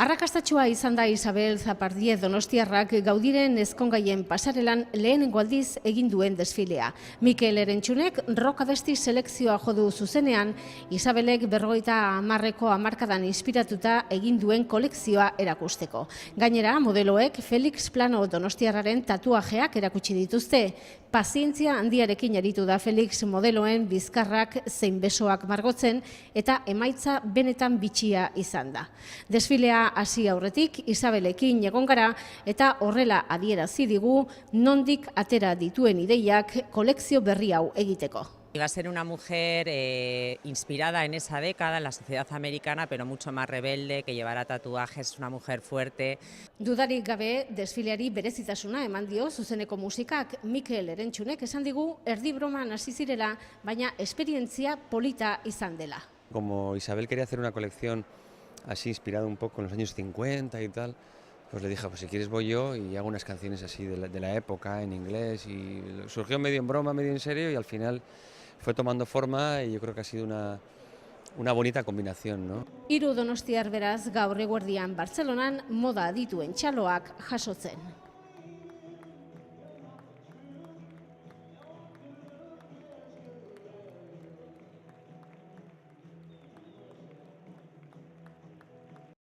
Arrakastatsua izan da Isabel Zapardiez donostiarrak Gaudiren ezkongaien pasarelan lehenengo aldiz egin duen desfilea. Mikel Erentxunek rock abesti selekzioa jodu zuzenean, Isabelek 50ko hamarkadan inspiratuta egin duen kolekzioa erakusteko. Gainera, modeloek Felix Plano donostiarraren tatuajeak erakutsi dituzte. Pazientzia handiarekin aritu da Felix modeloen bizkarrak zein besoak margotzen eta emaitza benetan bitxia izan da. Desfilea hasi aurretik Isabelekin egon gara eta horrela adierazi digu nondik atera dituen ideiak kolekzio berri hau egiteko. Iba a ser una mujer inspirada en esa década, en la sociedad americana, pero mucho más rebelde, que llevara tatuajes, una mujer fuerte. Dudarik gabe, desfileari berezitasuna eman dio zuzeneko musikak. Mikel Erentxunek esan digu erdi broman hasi zirela, baina esperientzia polita izan dela. Como Isabel quería hacer una colección así inspirada un poco en los años 50 y tal, pues le dije, pues si quieres voy yo y hago unas canciones así de la época en inglés, y surgió medio en broma, medio en serio, y al final fue tomando forma y yo creo que ha sido una bonita combinación, ¿no? Hiru donostiar beraz gaur eguerdian Bartzelonan moda adituen txaloak jasotzen.